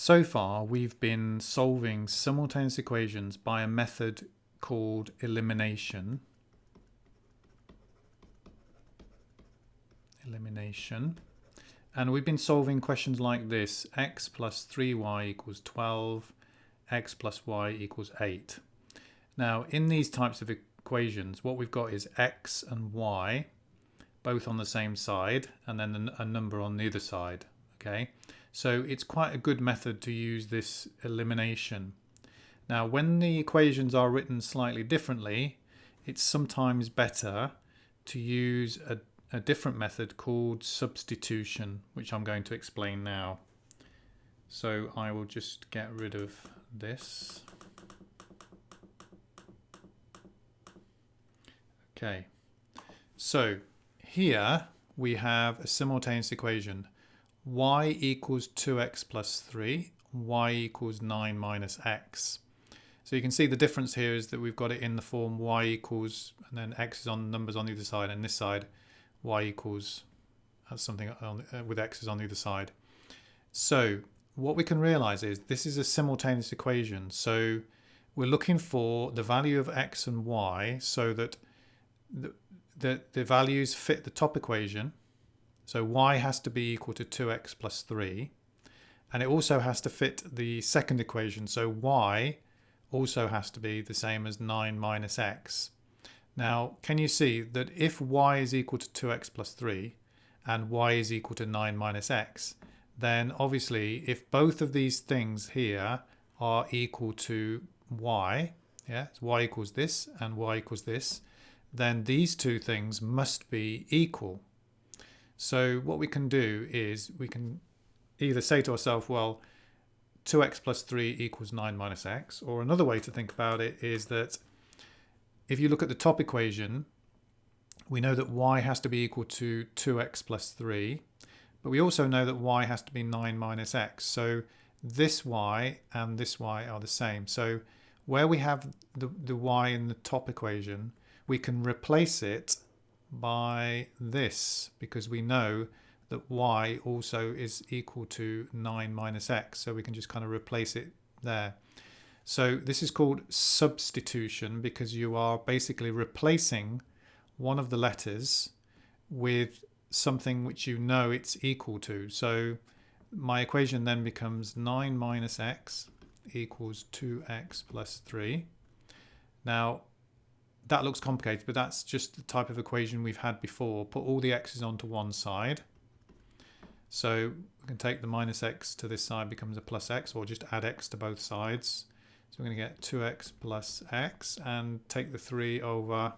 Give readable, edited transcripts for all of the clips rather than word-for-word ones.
So far, we've been solving simultaneous equations by a method called elimination. And we've been solving questions like this: x plus 3y equals 12, x plus y equals 8. Now, in these types of equations, what we've got is x and y, both on the same side, and then a number on the other side. Okay, so it's quite a good method to use this elimination. Now, when the equations are written slightly differently, it's sometimes better to use a different method called substitution, which I'm going to explain now. So I will just get rid of this. Okay, so here we have a simultaneous equation: y equals 2x plus 3, y equals 9 minus x. So you can see the difference here is that we've got it in the form y equals, and then x is on numbers on the other side, and this side y equals something with x's on the other side. So what we can realize is this is a simultaneous equation. So we're looking for the value of x and y so that the values fit the top equation. So y has to be equal to 2x plus 3, and it also has to fit the second equation. So y also has to be the same as 9 minus x. Now, can you see that if y is equal to 2x plus 3 and y is equal to 9 minus x, then obviously if both of these things here are equal to y, so y equals this and y equals this, then these two things must be equal. So what we can do is we can either say to ourselves, well, 2x plus 3 equals 9 minus x, or another way to think about it is that if you look at the top equation, we know that y has to be equal to 2x plus 3, but we also know that y has to be 9 minus x. So this y and this y are the same. So where we have the y in the top equation, we can replace it by this, because we know that y also is equal to 9 minus x. So we can just kind of replace it there. So this is called substitution, because you are basically replacing one of the letters with something which you know it's equal to. So my equation then becomes 9 minus x equals 2x plus 3. Now, that looks complicated, but that's just the type of equation we've had before. Put all the x's onto one side. So we can take the minus x to this side, becomes a plus x, or just add x to both sides. So we're going to get 2x plus x, and take the 3 over,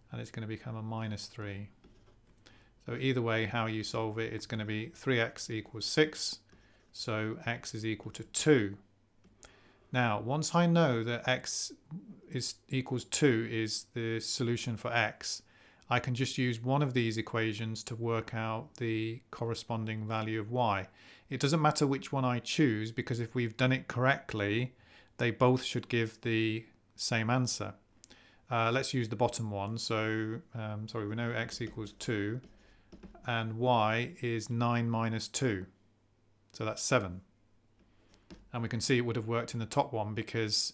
and it's going to become a minus 3. So either way, how you solve it, it's going to be 3x equals 6. So x is equal to 2. Now, once I know that x equals 2 is the solution for x, I can just use one of these equations to work out the corresponding value of y. It doesn't matter which one I choose, because if we've done it correctly, they both should give the same answer. Let's use the bottom one. So, we know x equals 2 and y is 9 minus 2. So that's 7. And we can see it would have worked in the top one, because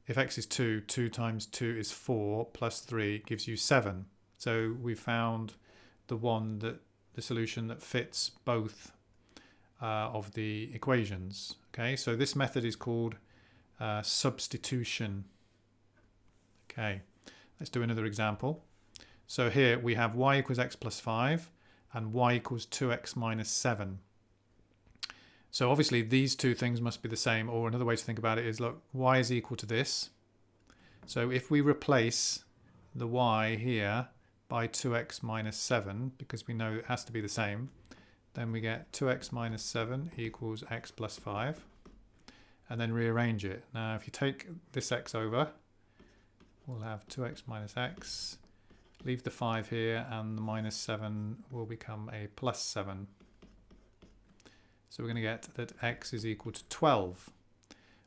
if x is 2, 2 times 2 is 4, plus 3 gives you 7. So we found the solution that fits both of the equations. Okay, so this method is called substitution. Okay, let's do another example. So here we have y equals x plus 5 and y equals 2x minus 7. So obviously these two things must be the same, or another way to think about it is, look, y is equal to this. So if we replace the y here by 2x minus 7, because we know it has to be the same, then we get 2x minus 7 equals x plus 5, and then rearrange it. Now if you take this x over, we'll have 2x minus x, leave the 5 here, and the minus 7 will become a plus 7. So we're going to get that x is equal to 12.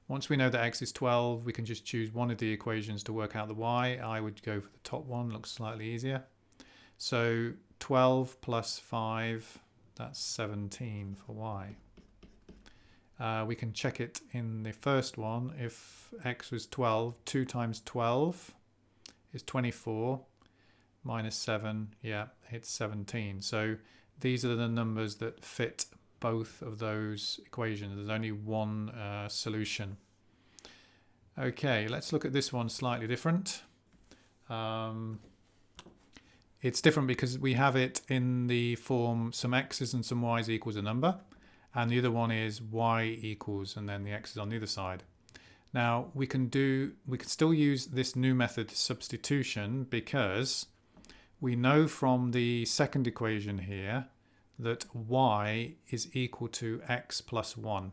Once we know that x is 12, we can just choose one of the equations to work out the y. I would go for the top one, looks slightly easier. So 12 plus 5, that's 17 for y. We can check it in the first one. If x was 12, 2 times 12 is 24, minus 7, yeah, it's 17. So these are the numbers that fit both of those equations. There's only one solution. Okay, let's look at this one slightly different. It's different because we have it in the form some x's and some y's equals a number, and the other one is y equals and then the x's on the other side. Now we can still use this new method substitution because we know from the second equation here that y is equal to x plus 1.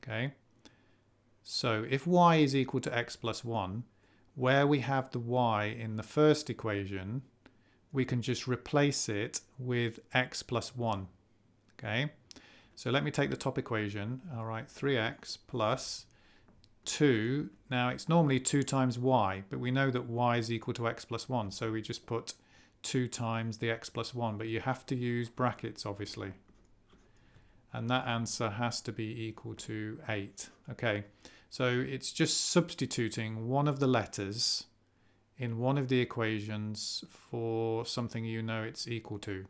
Okay, so if y is equal to x plus 1, where we have the y in the first equation, we can just replace it with x plus 1. Okay, so let me take the top equation. All right, 3x plus 2. Now it's normally 2 times y, but we know that y is equal to x plus 1, so we just put 2 times the x plus 1, but you have to use brackets obviously, and that answer has to be equal to 8. Okay, so it's just substituting one of the letters in one of the equations for something you know it's equal to.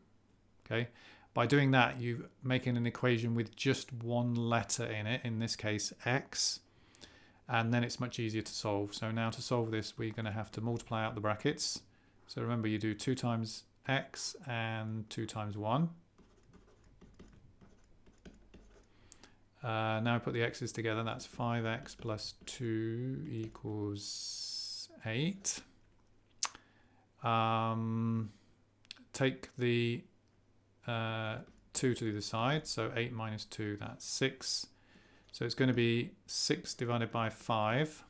Okay, by doing that you're making an equation with just one letter in it, in this case x, and then it's much easier to solve. So now to solve this we're going to have to multiply out the brackets. So remember, you do 2 times x and 2 times 1. Now put the x's together. That's 5x plus 2 equals 8. Take the 2 to the other side. So 8 minus 2, that's 6. So it's going to be 6 divided by 5,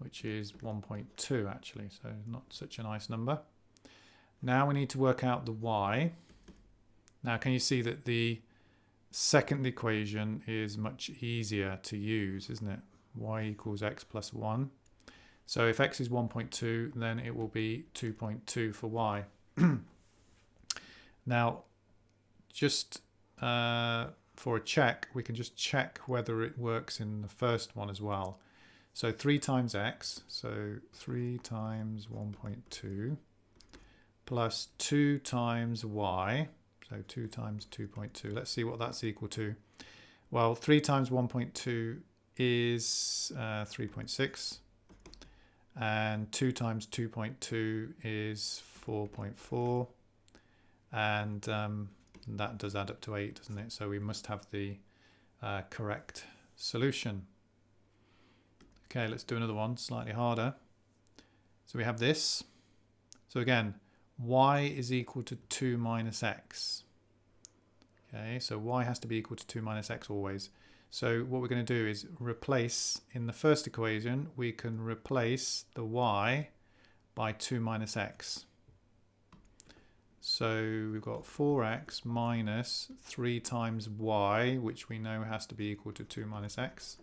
which is 1.2 actually, so not such a nice number. Now we need to work out the y. Now can you see that the second equation is much easier to use, isn't it? Y equals x plus 1. So if x is 1.2, then it will be 2.2 for y. Now just for a check, we can just check whether it works in the first one as well. So 3 times x, so 3 times 1.2 plus 2 times y, so 2 times 2.2. Let's see what that's equal to. Well, 3 times 1.2 is 3.6, and 2 times 2.2 is 4.4, and that does add up to 8, doesn't it? So we must have the correct solution. Okay, let's do another one, slightly harder. So we have this. So again, y is equal to 2 minus x. Okay, so y has to be equal to 2 minus x always. So what we're going to do is replace, in the first equation, we can replace the y by 2 minus x. So we've got 4x minus 3 times y, which we know has to be equal to 2 minus x.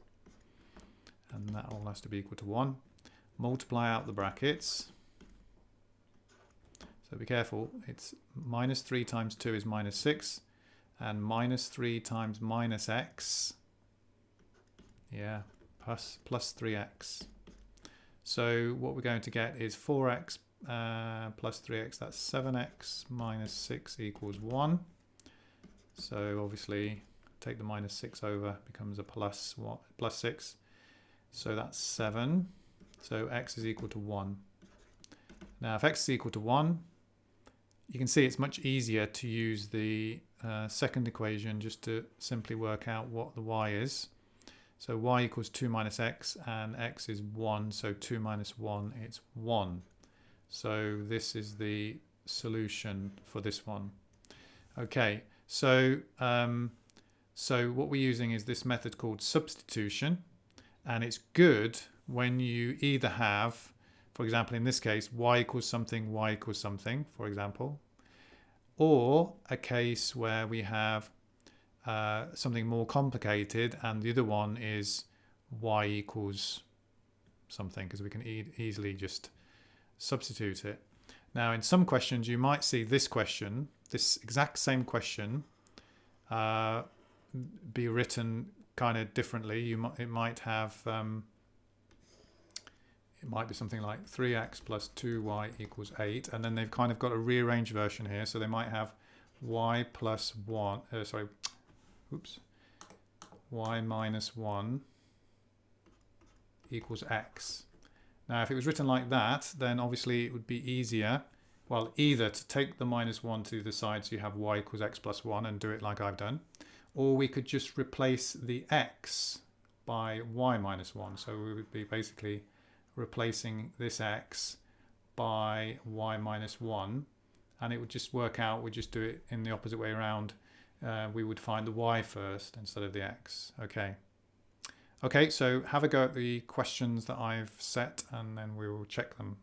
And that all has to be equal to 1. Multiply out the brackets. So be careful, it's minus 3 times 2 is minus 6, and minus 3 times minus x, yeah, plus 3x. So what we're going to get is 4x plus 3x, that's 7x minus 6 equals 1. So obviously take the minus 6 over, becomes a plus 6. So that's 7. So x is equal to 1. Now if x is equal to 1, you can see it's much easier to use the second equation just to simply work out what the y is. So y equals 2 minus x, and x is 1, so 2 minus 1, it's 1. So this is the solution for this one. Okay, so what we're using is this method called substitution, and it's good when you either have, for example, in this case, y equals something, for example, or a case where we have something more complicated and the other one is y equals something, because we can easily just substitute it. Now in some questions you might see this question, this exact same question be written kind of differently. It might have it might be something like 3x plus 2y equals 8, and then they've kind of got a rearranged version here, so they might have y plus 1, y minus 1 equals x. Now if it was written like that, then obviously it would be easier, well, either to take the minus 1 to the side so you have y equals x plus 1 and do it like I've done, or we could just replace the x by y minus 1. So we would be basically replacing this x by y minus 1, and it would just work out, we just do it in the opposite way around. We would find the y first instead of the x. Okay, so have a go at the questions that I've set and then we will check them.